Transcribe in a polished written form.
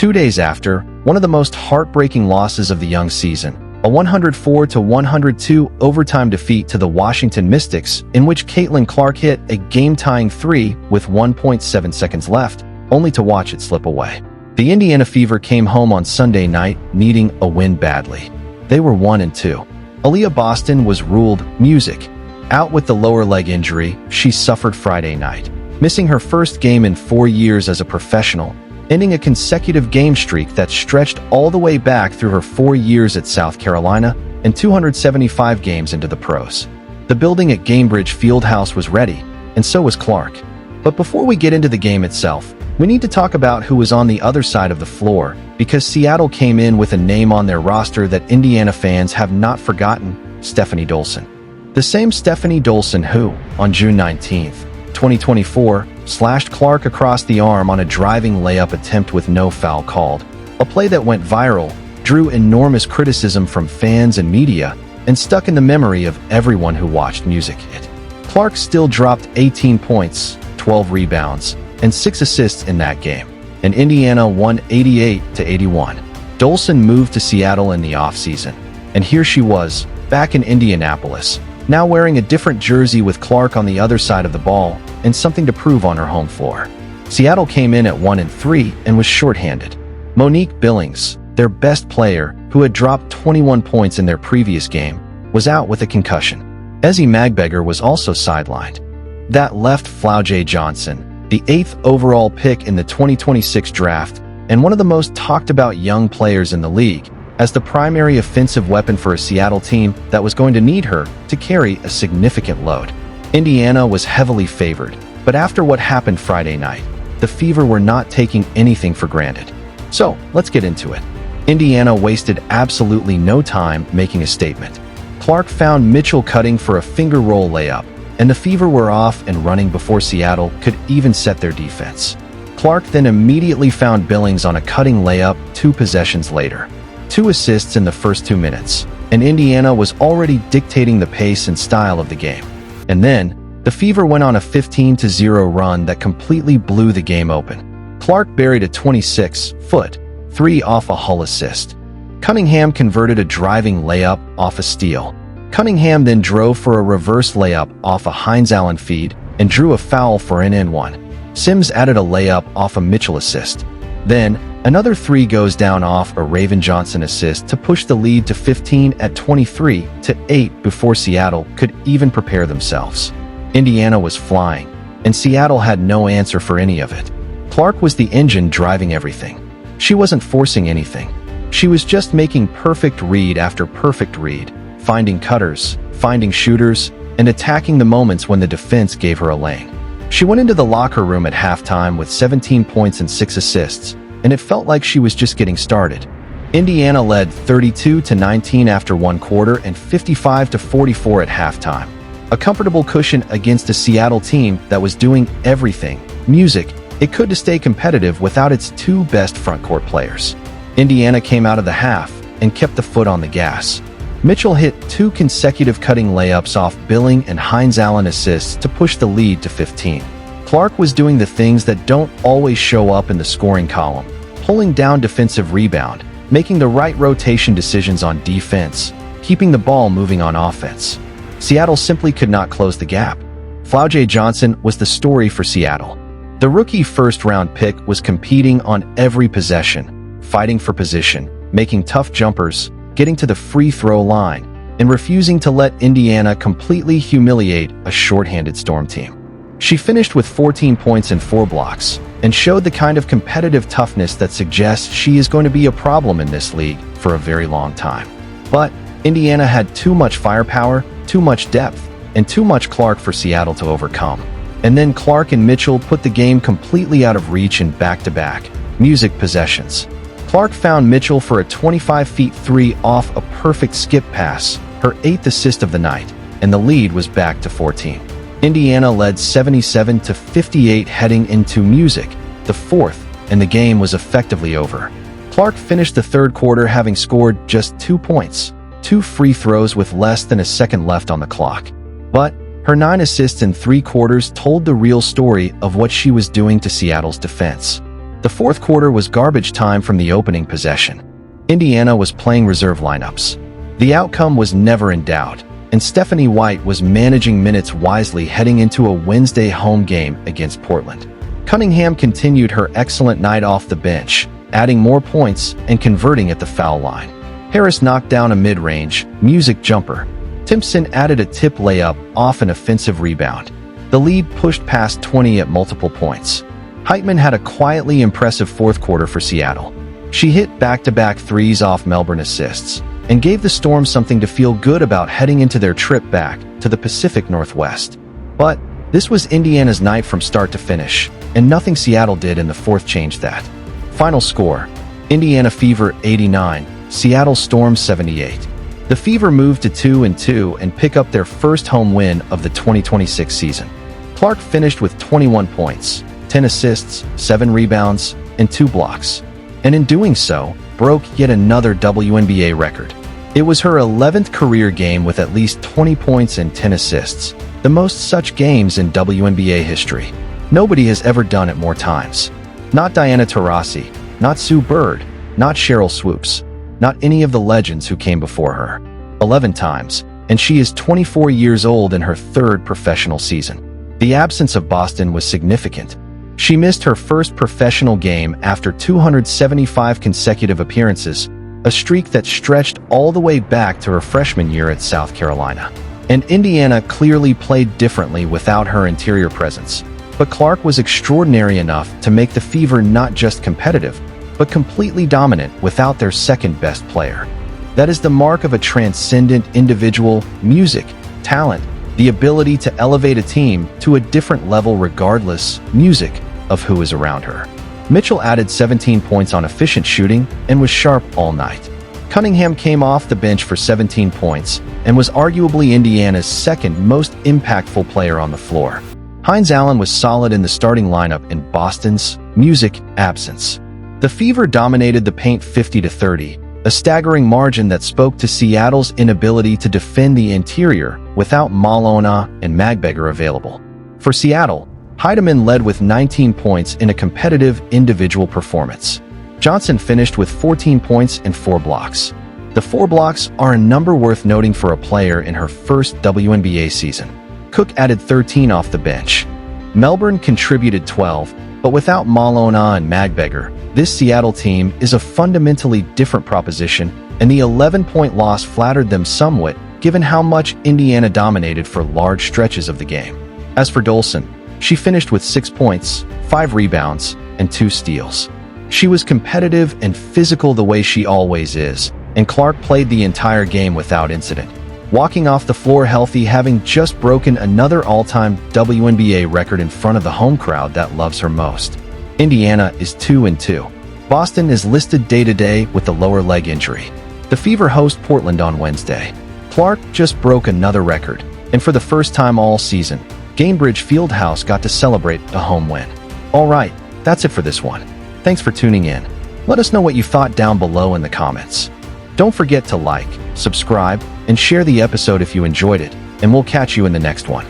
2 days after, one of the most heartbreaking losses of the young season, a 104-102 overtime defeat to the Washington Mystics, in which Caitlin Clark hit a game-tying three with 1.7 seconds left, only to watch it slip away. The Indiana Fever came home on Sunday night, needing a win badly. They were 1-2. Aaliyah Boston was ruled music. Out with the lower leg injury she suffered Friday night, missing her first game in 4 years as a professional, ending a consecutive game streak that stretched all the way back through her 4 years at South Carolina and 275 games into the pros. The building at Gainbridge Fieldhouse was ready, and so was Clark. But before we get into the game itself, we need to talk about who was on the other side of the floor, because Seattle came in with a name on their roster that Indiana fans have not forgotten: Stephanie Dolson. The same Stephanie Dolson who, on June 19, 2024, slashed Clark across the arm on a driving layup attempt with no foul called, a play that went viral, drew enormous criticism from fans and media, and stuck in the memory of everyone who watched Music Hit. Clark still dropped 18 points, 12 rebounds, and 6 assists in that game, and Indiana won 88-81. Dolson moved to Seattle in the offseason, and here she was, back in Indianapolis, now wearing a different jersey with Clark on the other side of the ball and something to prove on her home floor. Seattle came in at 1-3 and was shorthanded. Monique Billings, their best player, who had dropped 21 points in their previous game, was out with a concussion. Ezi Magbegor was also sidelined. That left Flau'jae Johnson, the 8th overall pick in the 2026 draft and one of the most talked about young players in the league, as the primary offensive weapon for a Seattle team that was going to need her to carry a significant load. Indiana was heavily favored, but after what happened Friday night, the Fever were not taking anything for granted. So, let's get into it. Indiana wasted absolutely no time making a statement. Clark found Mitchell cutting for a finger roll layup, and the Fever were off and running before Seattle could even set their defense. Clark then immediately found Billings on a cutting layup 2 possessions later. 2 assists in the first 2 minutes, and Indiana was already dictating the pace and style of the game. And then, the Fever went on a 15-0 run that completely blew the game open. Clark buried a 26-foot 3 off a Hull assist. Cunningham converted a driving layup off a steal. Cunningham then drove for a reverse layup off a Hines Allen feed and drew a foul for an N1. Sims added a layup off a Mitchell assist. Then, another 3 goes down off a Raven Johnson assist to push the lead to 15 at 23-8 before Seattle could even prepare themselves. Indiana was flying, and Seattle had no answer for any of it. Clark was the engine driving everything. She wasn't forcing anything. She was just making perfect read after perfect read, finding cutters, finding shooters, and attacking the moments when the defense gave her a lane. She went into the locker room at halftime with 17 points and 6 assists, and it felt like she was just getting started. Indiana led 32-19 after 1 quarter and 55-44 at halftime. A comfortable cushion against a Seattle team that was doing everything, music, it could to stay competitive without its 2 best frontcourt players. Indiana came out of the half and kept the foot on the gas. Mitchell hit 2 consecutive cutting layups off Billing and Hines Allen assists to push the lead to 15. Clark was doing the things that don't always show up in the scoring column, pulling down defensive rebound, making the right rotation decisions on defense, keeping the ball moving on offense. Seattle simply could not close the gap. Flau'jae Johnson was the story for Seattle. The rookie first-round pick was competing on every possession, fighting for position, making tough jumpers, getting to the free throw line, and refusing to let Indiana completely humiliate a shorthanded Storm team. She finished with 14 points and 4 blocks, and showed the kind of competitive toughness that suggests she is going to be a problem in this league for a very long time. But Indiana had too much firepower, too much depth, and too much Clark for Seattle to overcome. And then Clark and Mitchell put the game completely out of reach in back-to-back music possessions. Clark found Mitchell for a 25-foot 3 off a perfect skip pass, her 8th assist of the night, and the lead was back to 14. Indiana led 77-58 heading into music, the 4th, and the game was effectively over. Clark finished the 3rd quarter having scored just 2 points, 2 free throws with less than a second left on the clock. But her 9 assists in 3 quarters told the real story of what she was doing to Seattle's defense. The fourth quarter was garbage time from the opening possession. Indiana was playing reserve lineups. The outcome was never in doubt, and Stephanie White was managing minutes wisely heading into a Wednesday home game against Portland. Cunningham continued her excellent night off the bench, adding more points and converting at the foul line. Harris knocked down a mid-range, music jumper. Timpson added a tip layup off an offensive rebound. The lead pushed past 20 at multiple points. Heitman had a quietly impressive fourth quarter for Seattle. She hit back-to-back threes off Melbourne assists and gave the Storm something to feel good about heading into their trip back to the Pacific Northwest. But this was Indiana's night from start to finish, and nothing Seattle did in the fourth changed that. Final score: Indiana Fever 89, Seattle Storm 78. The Fever moved to 2-2 and pick up their first home win of the 2026 season. Clark finished with 21 points, 10 assists, 7 rebounds, and 2 blocks, and in doing so, broke yet another WNBA record. It was her 11th career game with at least 20 points and 10 assists, the most such games in WNBA history. Nobody has ever done it more times. Not Diana Taurasi, not Sue Bird, not Cheryl Swoops, not any of the legends who came before her. 11 times, and she is 24 years old in her third professional season. The absence of Boston was significant. She missed her first professional game after 275 consecutive appearances, a streak that stretched all the way back to her freshman year at South Carolina. And Indiana clearly played differently without her interior presence. But Clark was extraordinary enough to make the Fever not just competitive, but completely dominant without their second-best player. That is the mark of a transcendent individual: music, talent, the ability to elevate a team to a different level regardless, music, of who is around her. Mitchell added 17 points on efficient shooting and was sharp all night. Cunningham came off the bench for 17 points and was arguably Indiana's second most impactful player on the floor. Hines Allen was solid in the starting lineup in Boston's music absence. The Fever dominated the paint 50-30, a staggering margin that spoke to Seattle's inability to defend the interior without Malona and Magbeger available. For Seattle, Heidemann led with 19 points in a competitive individual performance. Johnson finished with 14 points and 4 blocks. The 4 blocks are a number worth noting for a player in her first WNBA season. Cook added 13 off the bench. Melbourne contributed 12, but without Malona and Magbeger, this Seattle team is a fundamentally different proposition, and the 11-point loss flattered them somewhat given how much Indiana dominated for large stretches of the game. As for Dolson, she finished with 6 points, 5 rebounds, and 2 steals. She was competitive and physical the way she always is, and Clark played the entire game without incident, walking off the floor healthy, having just broken another all-time WNBA record in front of the home crowd that loves her most. Indiana is 2-2. Boston is listed day-to-day with a lower leg injury. The Fever host Portland on Wednesday. Clark just broke another record, and for the first time all season, Gainbridge Fieldhouse got to celebrate a home win. All right, that's it for this one. Thanks for tuning in. Let us know what you thought down below in the comments. Don't forget to like, subscribe, and share the episode if you enjoyed it, and we'll catch you in the next one.